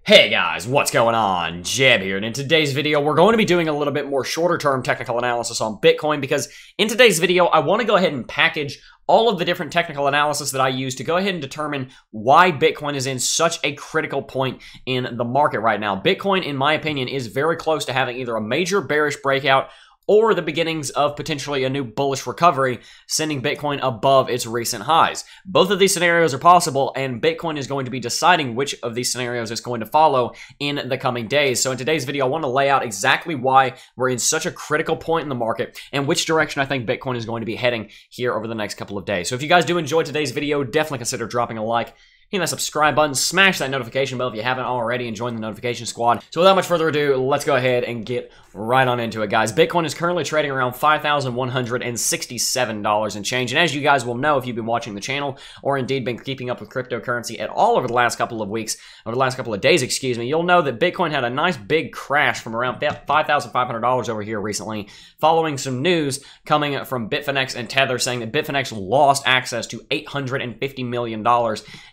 Hey guys, what's going on? Jeb here, and in today's video, we're going to be doing a little bit more shorter-term technical analysis on Bitcoin because in today's video, I want to go ahead and package all of the different technical analysis that I use to go ahead and determine why Bitcoin is in such a critical point in the market right now. Bitcoin, in my opinion, is very close to having either a major bearish breakout or the beginnings of potentially a new bullish recovery, sending Bitcoin above its recent highs. Both of these scenarios are possible, and Bitcoin is going to be deciding which of these scenarios it's going to follow in the coming days. So in today's video, I want to lay out exactly why we're in such a critical point in the market and which direction I think Bitcoin is going to be heading here over the next couple of days. So if you guys do enjoy today's video, definitely consider dropping a like, hitting that subscribe button, smash that notification bell if you haven't already, and join the notification squad. So without much further ado, let's go ahead and get right on into it, guys. Bitcoin is currently trading around $5,167 and change. And as you guys will know if you've been watching the channel or indeed been keeping up with cryptocurrency at all over the last couple of weeks, or the last couple of days, excuse me, you'll know that Bitcoin had a nice big crash from around $5,500 over here recently, following some news coming from Bitfinex and Tether saying that Bitfinex lost access to $850 million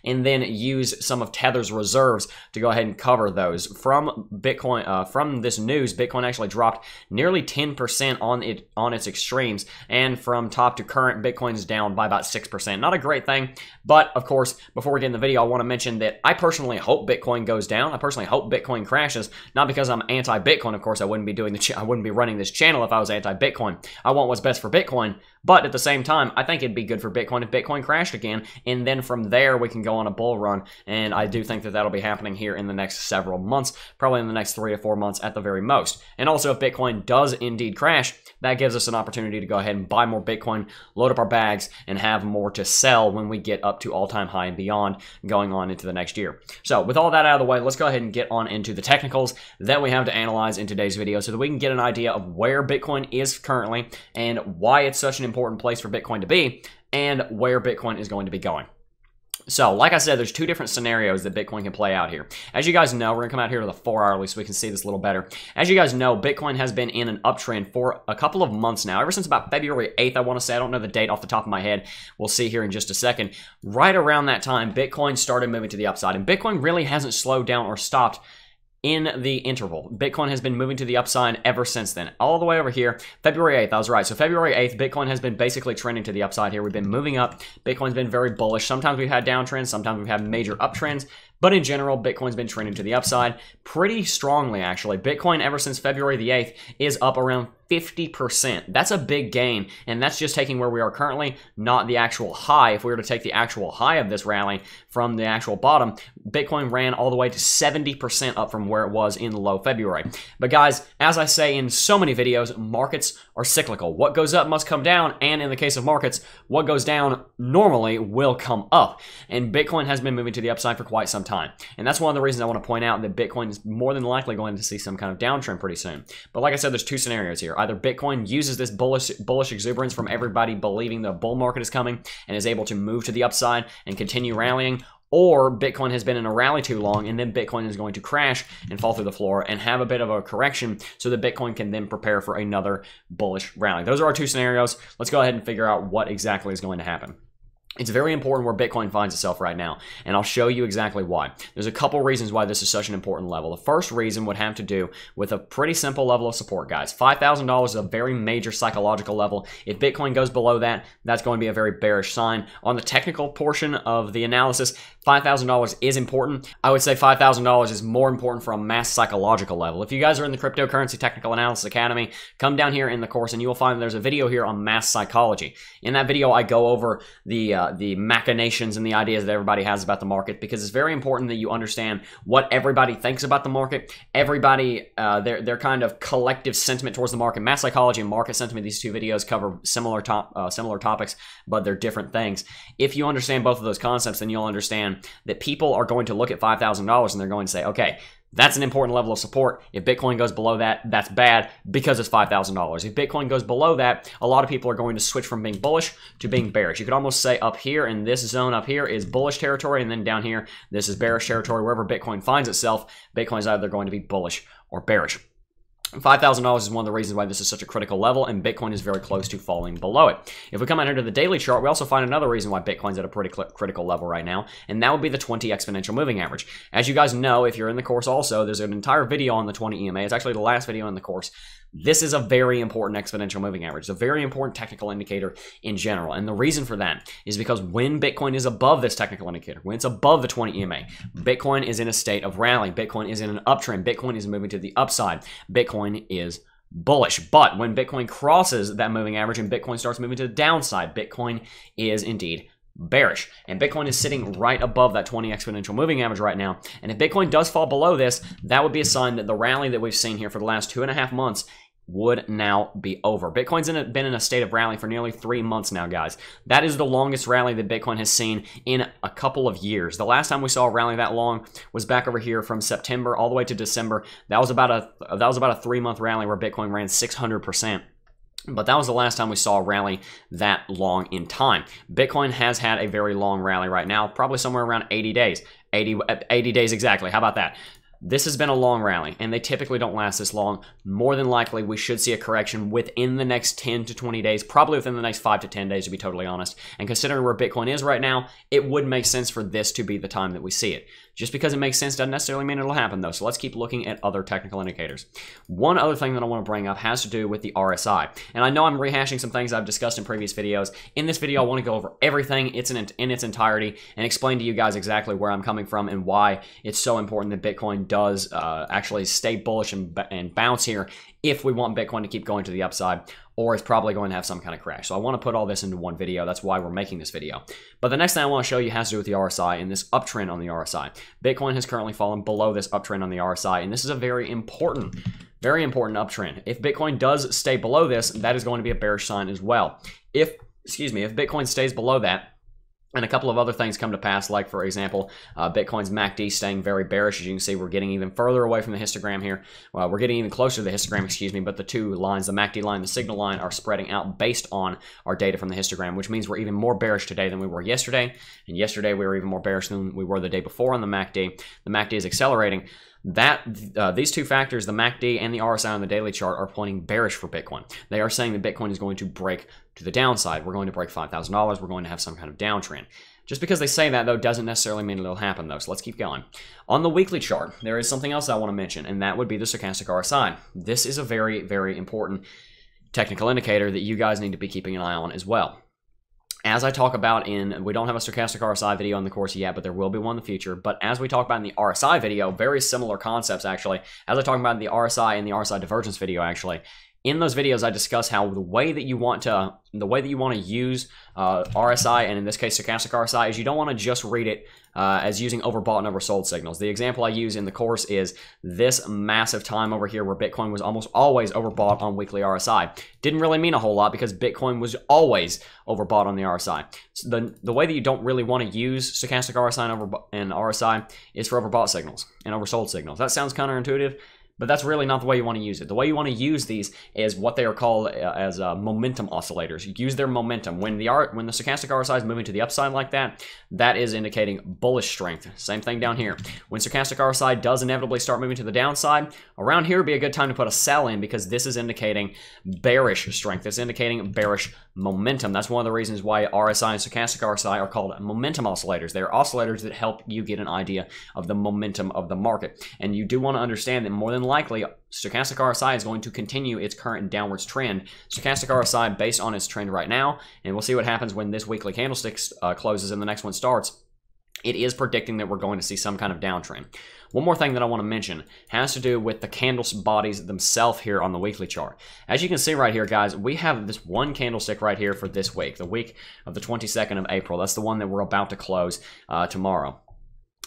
and then used some of Tether's reserves to go ahead and cover those. From Bitcoin, from this news, Bitcoin actually dropped nearly 10% on its extremes, and from top to current, Bitcoin's down by about 6%. Not a great thing, but of course, before we get in the video, I want to mention that I personally hope Bitcoin goes down. I personally hope Bitcoin crashes, not because I'm anti-Bitcoin. Of course, I wouldn't be doing I wouldn't be running this channel if I was anti-Bitcoin. I want what's best for Bitcoin. But at the same time, I think it'd be good for Bitcoin if Bitcoin crashed again, and then from there we can go on a bull run, and I do think that that'll be happening here in the next several months, probably in the next 3 to 4 months at the very most. And also, if Bitcoin does indeed crash, that gives us an opportunity to go ahead and buy more Bitcoin, load up our bags, and have more to sell when we get up to all-time high and beyond going on into the next year. So with all that out of the way, let's go ahead and get on into the technicals that we have to analyze in today's video so that we can get an idea of where Bitcoin is currently and why it's such an important place for Bitcoin to be and where Bitcoin is going to be going. So, like I said, there's two different scenarios that Bitcoin can play out here. As you guys know, we're going to come out here to the 4-hourly so we can see this a little better. As you guys know, Bitcoin has been in an uptrend for a couple of months now, ever since about February 8th, I want to say. I don't know the date off the top of my head. We'll see here in just a second. Right around that time, Bitcoin started moving to the upside, and Bitcoin really hasn't slowed down or stopped in the interval. Bitcoin has been moving to the upside ever since then. All the way over here, February 8th, I was right. So February 8th, Bitcoin has been basically trending to the upside here. We've been moving up. Bitcoin's been very bullish. Sometimes we've had downtrends, sometimes we've had major uptrends, but in general, Bitcoin's been trending to the upside pretty strongly, actually. Bitcoin, ever since February the 8th, is up around 50%. That's a big gain, and that's just taking where we are currently, not the actual high. If we were to take the actual high of this rally from the actual bottom, Bitcoin ran all the way to 70% up from where it was in low February. But guys, as I say in so many videos, markets are cyclical. What goes up must come down, and in the case of markets, what goes down normally will come up. And Bitcoin has been moving to the upside for quite some time. And that's one of the reasons I want to point out that Bitcoin is more than likely going to see some kind of downtrend pretty soon. But like I said, there's two scenarios here. Either Bitcoin uses this bullish exuberance from everybody believing the bull market is coming and is able to move to the upside and continue rallying, or Bitcoin has been in a rally too long and then Bitcoin is going to crash and fall through the floor and have a bit of a correction so that Bitcoin can then prepare for another bullish rally. Those are our two scenarios. Let's go ahead and figure out what exactly is going to happen. It's very important where Bitcoin finds itself right now, and I'll show you exactly why. There's a couple reasons why this is such an important level. The first reason would have to do with a pretty simple level of support, guys. $5,000 is a very major psychological level. If Bitcoin goes below that, that's going to be a very bearish sign. On the technical portion of the analysis, $5,000 is important. I would say $5,000 is more important for a mass psychological level. If you guys are in the Cryptocurrency Technical Analysis Academy, come down here in the course and you will find there's a video here on mass psychology. In that video, I go over the machinations and the ideas that everybody has about the market, because it's very important that you understand what everybody thinks about the market. Everybody, their kind of collective sentiment towards the market. Mass psychology and market sentiment, these two videos cover similar topics, but they're different things. If you understand both of those concepts, then you'll understand that people are going to look at $5,000 and they're going to say, okay, that's an important level of support. If Bitcoin goes below that, that's bad because it's $5,000. If Bitcoin goes below that, a lot of people are going to switch from being bullish to being bearish. You could almost say up here in this zone up here is bullish territory, and then down here, this is bearish territory. Wherever Bitcoin finds itself, Bitcoin is either going to be bullish or bearish. $5,000 is one of the reasons why this is such a critical level, and Bitcoin is very close to falling below it. If we come out here to the daily chart, we also find another reason why Bitcoin's at a pretty critical level right now, and that would be the 20 exponential moving average. As you guys know, if you're in the course also, there's an entire video on the 20 EMA. It's actually the last video in the course. This is a very important exponential moving average. It's a very important technical indicator in general. And the reason for that is because when Bitcoin is above this technical indicator, when it's above the 20 EMA, Bitcoin is in a state of rally. Bitcoin is in an uptrend. Bitcoin is moving to the upside. Bitcoin is bullish. But when Bitcoin crosses that moving average and Bitcoin starts moving to the downside, Bitcoin is indeed bearish. And Bitcoin is sitting right above that 20 exponential moving average right now. And if Bitcoin does fall below this, that would be a sign that the rally that we've seen here for the last 2.5 months would now be over. Bitcoin's been in a state of rally for nearly 3 months now, guys. That is the longest rally that Bitcoin has seen in a couple of years. The last time we saw a rally that long was back over here from September all the way to December. That was about a 3-month rally where Bitcoin ran 600%. But that was the last time we saw a rally that long in time. Bitcoin has had a very long rally right now, probably somewhere around 80 days. 80 days exactly. How about that? This has been a long rally, and they typically don't last this long. More than likely, we should see a correction within the next 10 to 20 days, probably within the next 5 to 10 days, to be totally honest. And considering where Bitcoin is right now, it would make sense for this to be the time that we see it. Just because it makes sense doesn't necessarily mean it'll happen, though. So let's keep looking at other technical indicators. One other thing that I want to bring up has to do with the RSI. And I know I'm rehashing some things I've discussed in previous videos. In this video, I want to go over everything in its entirety and explain to you guys exactly where I'm coming from and why it's so important that Bitcoin does actually stay bullish and bounce here if we want Bitcoin to keep going to the upside, or it's probably going to have some kind of crash. So I want to put all this into one video. That's why we're making this video. But the next thing I want to show you has to do with the RSI and this uptrend on the RSI. Bitcoin has currently fallen below this uptrend on the RSI, and this is a very important uptrend. If Bitcoin does stay below this, that is going to be a bearish sign as well. If Bitcoin stays below that, and a couple of other things come to pass, like, for example, Bitcoin's MACD staying very bearish. As you can see, we're getting even further away from the histogram here. Well, we're getting even closer to the histogram, excuse me, but the two lines, the MACD line and the signal line, are spreading out based on our data from the histogram, which means we're even more bearish today than we were yesterday. And yesterday, we were even more bearish than we were the day before on the MACD. The MACD is accelerating. These two factors, the MACD and the RSI on the daily chart, are pointing bearish for Bitcoin. They are saying that Bitcoin is going to break to the downside. We're going to break $5,000. We're going to have some kind of downtrend. Just because they say that, though, doesn't necessarily mean it'll happen, though. So let's keep going. On the weekly chart, there is something else I want to mention, and that would be the stochastic RSI. This is a very, very important technical indicator that you guys need to be keeping an eye on as well. As I talk about we don't have a stochastic RSI video in the course yet, but there will be one in the future. But as we talk about in the RSI video, very similar concepts actually. As I talk about in the RSI and the RSI divergence video actually, in those videos I discuss how the way that you want to use RSI, and in this case stochastic RSI, is you don't want to just read it as using overbought and oversold signals. The example I use in the course is this massive time over here where Bitcoin was almost always overbought on weekly RSI. Didn't really mean a whole lot because Bitcoin was always overbought on the RSI. So the way that you don't really want to use stochastic RSI and RSI is for overbought signals and oversold signals. That sounds counterintuitive, but that's really not the way you want to use it. The way you want to use these is what they are called as momentum oscillators. You use their momentum. When the stochastic RSI is moving to the upside like that, that is indicating bullish strength. Same thing down here. When stochastic RSI does inevitably start moving to the downside, around here would be a good time to put a sell in because this is indicating bearish strength. It's indicating bearish momentum. That's one of the reasons why RSI and stochastic RSI are called momentum oscillators. They're oscillators that help you get an idea of the momentum of the market. And you do want to understand that more than likely, stochastic RSI is going to continue its current downwards trend. Stochastic RSI based on its trend right now, and we'll see what happens when this weekly candlestick closes and the next one starts. It is predicting that we're going to see some kind of downtrend. One more thing that I want to mention has to do with the candle bodies themselves here on the weekly chart. As you can see right here, guys, we have this one candlestick right here for this week, the week of the 22nd of April. That's the one that we're about to close tomorrow.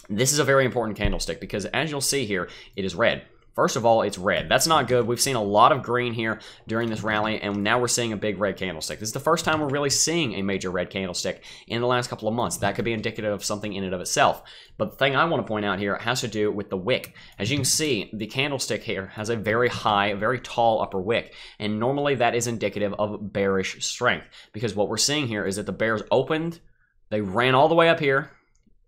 This is a very important candlestick because as you'll see here, it is red. First of all, it's red. That's not good. We've seen a lot of green here during this rally, and now we're seeing a big red candlestick. This is the first time we're really seeing a major red candlestick in the last couple of months. That could be indicative of something in and of itself. But the thing I want to point out here has to do with the wick. As you can see, the candlestick here has a very high, very tall upper wick, and normally that is indicative of bearish strength, because what we're seeing here is that the bears opened, they ran all the way up here,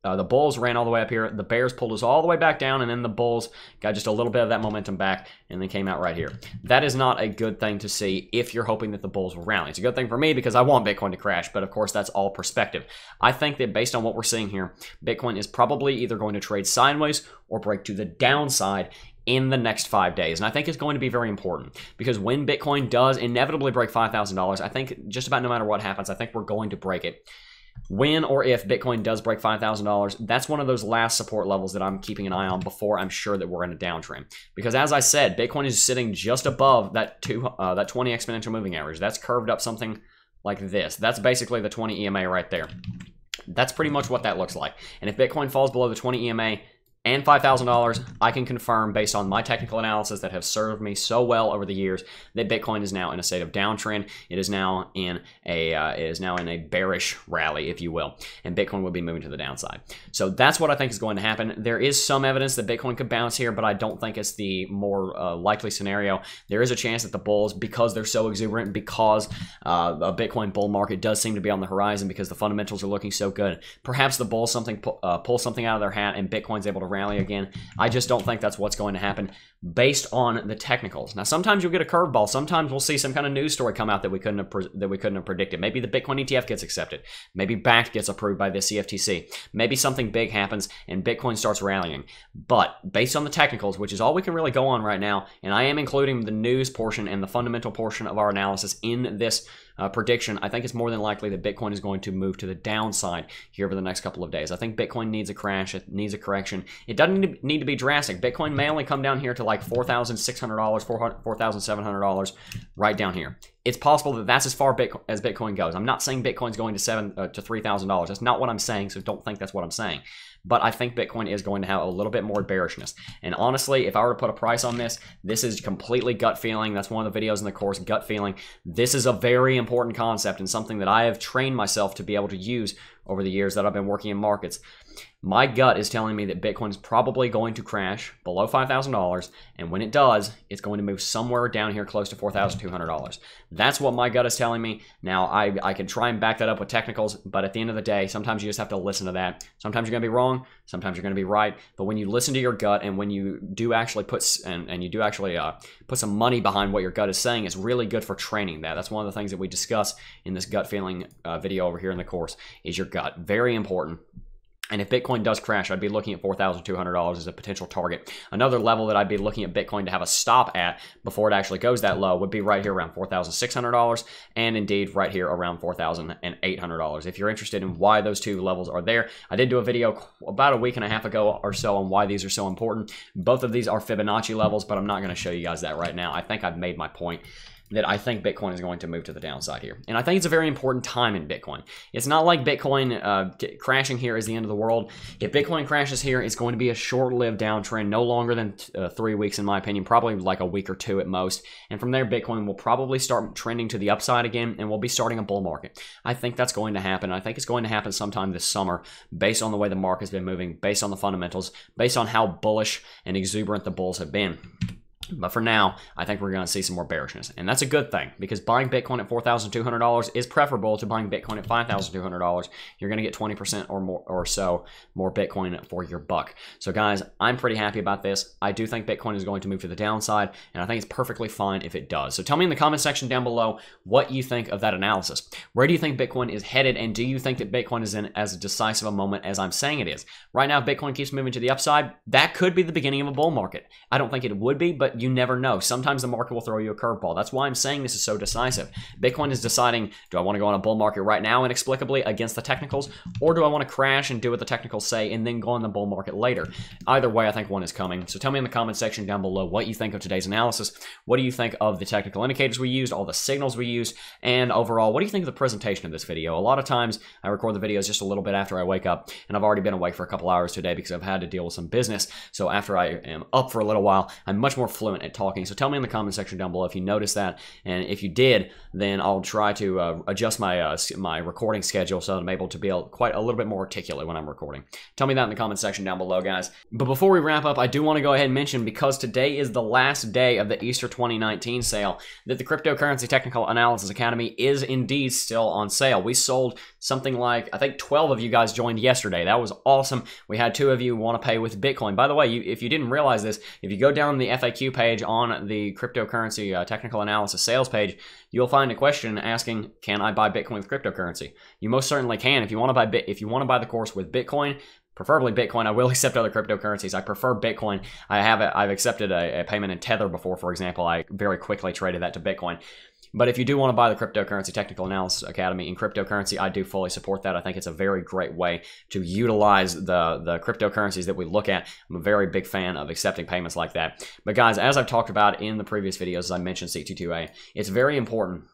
The bulls ran all the way up here. The bears pulled us all the way back down, and then the bulls got just a little bit of that momentum back, and then came out right here. That is not a good thing to see if you're hoping that the bulls will rally. It's a good thing for me because I want Bitcoin to crash, but of course that's all perspective. I think that based on what we're seeing here, Bitcoin is probably either going to trade sideways or break to the downside in the next 5 days. And I think it's going to be very important because when Bitcoin does inevitably break $5,000, I think just about no matter what happens, I think we're going to break it. When or if Bitcoin does break $5,000, that's one of those last support levels that I'm keeping an eye on before I'm sure that we're in a downtrend. Because as I said, Bitcoin is sitting just above that 20 exponential moving average. That's curved up something like this. That's basically the 20 EMA right there. That's pretty much what that looks like. And if Bitcoin falls below the 20 EMA and $5,000, I can confirm based on my technical analysis that have served me so well over the years that Bitcoin is now in a state of downtrend. It is now in a bearish rally, if you will, and Bitcoin will be moving to the downside. So that's what I think is going to happen. There is some evidence that Bitcoin could bounce here, but I don't think it's the more likely scenario. There is a chance that the bulls, because they're so exuberant, because a Bitcoin bull market does seem to be on the horizon, because the fundamentals are looking so good, perhaps the bulls pull something out of their hat and Bitcoin's able to rally again. I just don't think that's what's going to happen based on the technicals. Now, sometimes you'll get a curveball. Sometimes we'll see some kind of news story come out that we couldn't have predicted. Maybe the Bitcoin ETF gets accepted. Maybe BACT gets approved by the CFTC. Maybe something big happens and Bitcoin starts rallying. But based on the technicals, which is all we can really go on right now, and I am including the news portion and the fundamental portion of our analysis in this prediction, I think it's more than likely that Bitcoin is going to move to the downside here over the next couple of days. I think Bitcoin needs a crash. It needs a correction. It doesn't need to be drastic. Bitcoin may only come down here to like $4,600, $4,700 right down here. It's possible that that's as far as Bitcoin goes. I'm not saying Bitcoin's going to $3,000. That's not what I'm saying, so don't think that's what I'm saying. But I think Bitcoin is going to have a little bit more bearishness. And honestly, if I were to put a price on this, this is completely gut feeling. That's one of the videos in the course, gut feeling. This is a very important concept and something that I have trained myself to be able to use over the years that I've been working in markets. My gut is telling me that Bitcoin is probably going to crash below $5,000, and when it does, it's going to move somewhere down here close to $4,200. That's what my gut is telling me. Now, I can try and back that up with technicals, but at the end of the day, sometimes you just have to listen to that. Sometimes you're going to be wrong, sometimes you're going to be right, but when you listen to your gut and when you do actually put some money behind what your gut is saying, it's really good for training that. That's one of the things that we discuss in this gut feeling video over here in the course, is your gut. Very important. And if Bitcoin does crash, I'd be looking at $4,200 as a potential target. Another level that I'd be looking at Bitcoin to have a stop at before it actually goes that low would be right here around $4,600, and indeed right here around $4,800. If you're interested in why those two levels are there, I did do a video about a week and a half ago or so on why these are so important. Both of these are Fibonacci levels, but I'm not going to show you guys that right now. I think I've made my point that I think Bitcoin is going to move to the downside here. And I think it's a very important time in Bitcoin. It's not like Bitcoin crashing here is the end of the world. If Bitcoin crashes here, it's going to be a short-lived downtrend, no longer than 3 weeks in my opinion, probably like a week or two at most. And from there, Bitcoin will probably start trending to the upside again, and we'll be starting a bull market. I think that's going to happen. I think it's going to happen sometime this summer based on the way the market's been moving, based on the fundamentals, based on how bullish and exuberant the bulls have been. But for now, I think we're going to see some more bearishness. And that's a good thing, because buying Bitcoin at $4,200 is preferable to buying Bitcoin at $5,200. You're going to get 20% or more or so more Bitcoin for your buck. So guys, I'm pretty happy about this. I do think Bitcoin is going to move to the downside, and I think it's perfectly fine if it does. So tell me in the comment section down below what you think of that analysis. Where do you think Bitcoin is headed, and do you think that Bitcoin is in as decisive a moment as I'm saying it is? Right now, if Bitcoin keeps moving to the upside, that could be the beginning of a bull market. I don't think it would be, but you never know. Sometimes the market will throw you a curveball. That's why I'm saying this is so decisive. Bitcoin is deciding, do I want to go on a bull market right now inexplicably against the technicals, or do I want to crash and do what the technicals say and then go on the bull market later? Either way, I think one is coming. So tell me in the comment section down below what you think of today's analysis. What do you think of the technical indicators we used, all the signals we used, and overall, what do you think of the presentation of this video? A lot of times I record the videos just a little bit after I wake up, and I've already been awake for a couple hours today because I've had to deal with some business. So after I am up for a little while, I'm much more fluid fluent at talking. So tell me in the comment section down below if you noticed that, and if you did, then I'll try to adjust my my recording schedule so that I'm able to be quite a little bit more articulate when I'm recording. Tell me that in the comment section down below, guys. But before we wrap up, I do want to go ahead and mention, because today is the last day of the Easter 2019 sale, that the Cryptocurrency Technical Analysis Academy is indeed still on sale. We sold something like, I think 12 of you guys joined yesterday. That was awesome. We had 2 of you want to pay with Bitcoin. By the way, if you didn't realize this, if you go down the FAQ page on the Cryptocurrency Technical Analysis sales page, you'll find a question asking, can I buy Bitcoin with cryptocurrency? You most certainly can. If you want to buy the course with Bitcoin, preferably Bitcoin. I will accept other cryptocurrencies. I prefer Bitcoin. I've accepted a payment in Tether before, for example. I very quickly traded that to Bitcoin. But if you do want to buy the Cryptocurrency Technical Analysis Academy in cryptocurrency, I do fully support that. I think it's a very great way to utilize the cryptocurrencies that we look at. I'm a very big fan of accepting payments like that. But guys, as I've talked about in the previous videos, as I mentioned C22A, it's very important.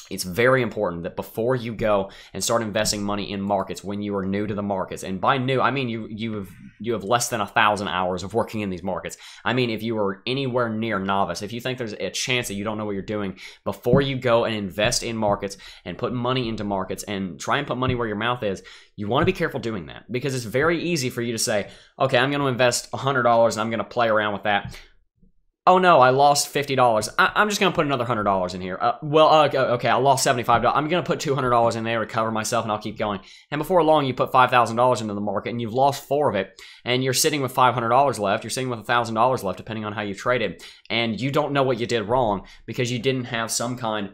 It's very important that before you go and start investing money in markets, when you are new to the markets, and by new, I mean you have less than 1,000 hours of working in these markets. I mean, if you are anywhere near novice, if you think there's a chance that you don't know what you're doing, before you go and invest in markets and put money into markets and try and put money where your mouth is, you want to be careful doing that, because it's very easy for you to say, okay, I'm going to invest $100 and I'm going to play around with that. Oh no, I lost $50. I'm just going to put another $100 in here. Okay, I lost $75. I'm going to put $200 in there to cover myself, and I'll keep going. And before long, you put $5,000 into the market, and you've lost 4 of it, and you're sitting with $500 left. You're sitting with $1,000 left, depending on how you traded, and you don't know what you did wrong because you didn't have some kind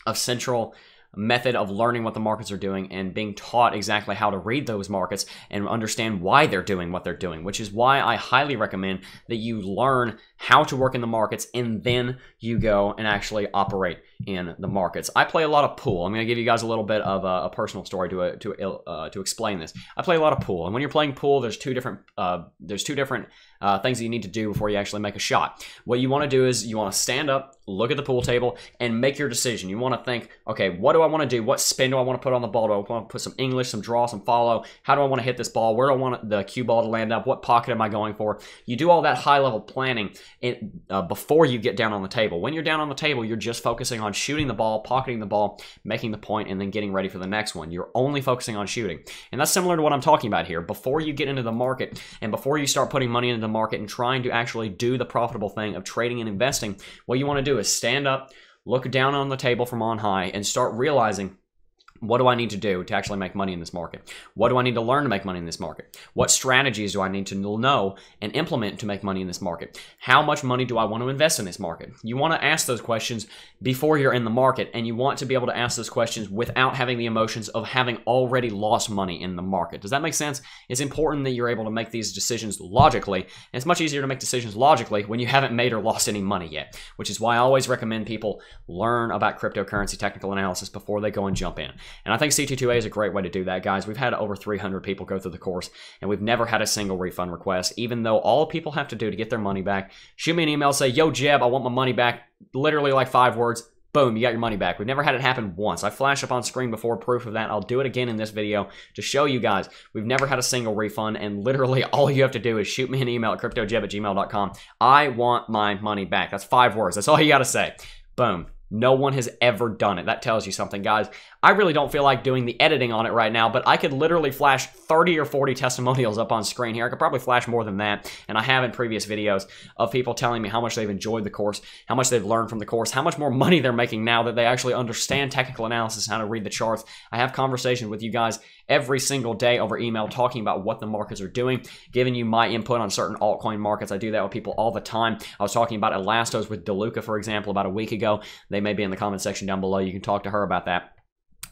of central method of learning what the markets are doing and being taught exactly how to read those markets and understand why they're doing what they're doing, which is why I highly recommend that you learn how to work in the markets and then you go and actually operate in the markets. I play a lot of pool. I'm going to give you guys a little bit of a personal story to explain this. I play a lot of pool, and when you're playing pool, there's two different things that you need to do before you actually make a shot. What you want to do is you want to stand up, look at the pool table, and make your decision. You want to think, okay, what do I want to do? What spin do I want to put on the ball? Do I want to put some English, some draw, some follow? How do I want to hit this ball? Where do I want the cue ball to land up? What pocket am I going for? You do all that high-level planning before you get down on the table. When you're down on the table, you're just focusing on shooting the ball, pocketing the ball, making the point, and then getting ready for the next one. You're only focusing on shooting. And that's similar to what I'm talking about here. Before you get into the market and before you start putting money into the market and trying to actually do the profitable thing of trading and investing, what you want to do is stand up, look down on the table from on high, and start realizing, what do I need to do to actually make money in this market? What do I need to learn to make money in this market? What strategies do I need to know and implement to make money in this market? How much money do I want to invest in this market? You want to ask those questions before you're in the market, and you want to be able to ask those questions without having the emotions of having already lost money in the market. Does that make sense? It's important that you're able to make these decisions logically, and it's much easier to make decisions logically when you haven't made or lost any money yet, which is why I always recommend people learn about cryptocurrency technical analysis before they go and jump in. And I think C22A is a great way to do that, guys. We've had over 300 people go through the course, and we've never had a single refund request, even though all people have to do to get their money back, shoot me an email, say, yo, Jeb, I want my money back, literally like 5 words, boom, you got your money back. We've never had it happen once. I flashed up on screen before proof of that. I'll do it again in this video to show you guys we've never had a single refund, and literally all you have to do is shoot me an email at cryptojeb@gmail.com. I want my money back. That's 5 words. That's all you got to say. Boom. No one has ever done it. That tells you something, guys. I really don't feel like doing the editing on it right now, but I could literally flash 30 or 40 testimonials up on screen here. I could probably flash more than that, and I have in previous videos of people telling me how much they've enjoyed the course, how much they've learned from the course, how much more money they're making now that they actually understand technical analysis, how to read the charts. I have conversations with you guys every single day over email talking about what the markets are doing, giving you my input on certain altcoin markets. I do that with people all the time. I was talking about Elastos with DeLuca, for example, about a week ago. They may be in the comment section down below. You can talk to her about that.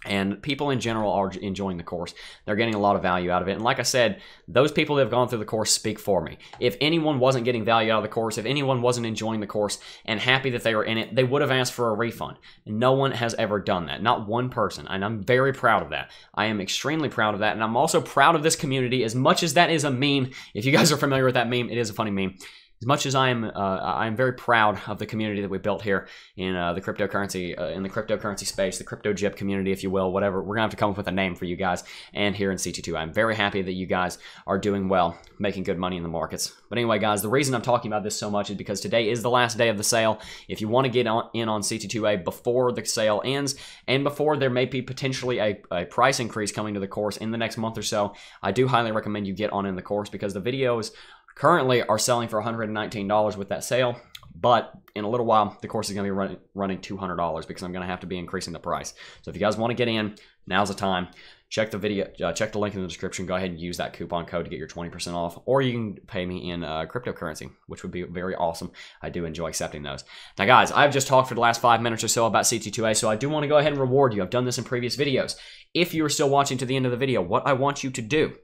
And people in general are enjoying the course. They're getting a lot of value out of it. And like I said, those people that have gone through the course speak for me. If anyone wasn't getting value out of the course, if anyone wasn't enjoying the course and happy that they were in it, they would have asked for a refund. And no one has ever done that. Not one person. And I'm very proud of that. I am extremely proud of that. And I'm also proud of this community, as much as that is a meme. If you guys are familiar with that meme, it is a funny meme. as much as I'm very proud of the community that we built here in the cryptocurrency space, the crypto jib community, if you will, whatever. We're gonna have to come up with a name for you guys. And here in CT2, I'm very happy that you guys are doing well, making good money in the markets. But anyway, guys, the reason I'm talking about this so much is because today is the last day of the sale. If you want to get in on CT2A before the sale ends and before there may be potentially a price increase coming to the course in the next month or so, I do highly recommend you get on in the course because the videos currently are selling for $119 with that sale, but in a little while, the course is going to be running $200 because I'm going to have to be increasing the price. So if you guys want to get in, now's the time. Check the link in the description. Go ahead and use that coupon code to get your 20% off, or you can pay me in cryptocurrency, which would be very awesome. I do enjoy accepting those. Now, guys, I've just talked for the last 5 minutes or so about CT2A, so I do want to go ahead and reward you. I've done this in previous videos. If you are still watching to the end of the video, what I want you to do.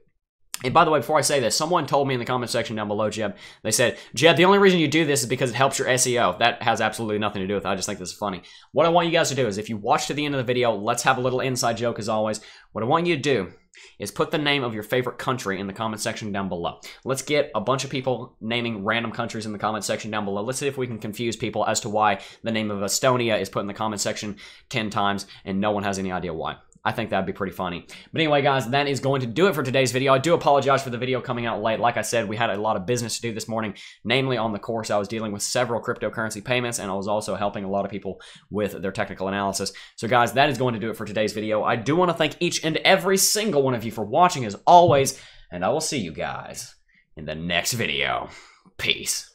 And by the way, before I say this, someone told me in the comment section down below, Jeb, they said, Jeb, the only reason you do this is because it helps your SEO. That has absolutely nothing to do with it. I just think this is funny. What I want you guys to do is if you watch to the end of the video, let's have a little inside joke as always. What I want you to do is put the name of your favorite country in the comment section down below. Let's get a bunch of people naming random countries in the comment section down below. Let's see if we can confuse people as to why the name of Estonia is put in the comment section 10 times and no one has any idea why. I think that'd be pretty funny. But anyway, guys, that is going to do it for today's video. I do apologize for the video coming out late. Like I said, we had a lot of business to do this morning, namely on the course. I was dealing with several cryptocurrency payments, and I was also helping a lot of people with their technical analysis. So, guys, that is going to do it for today's video. I do want to thank each and every single one of you for watching, as always, and I will see you guys in the next video. Peace.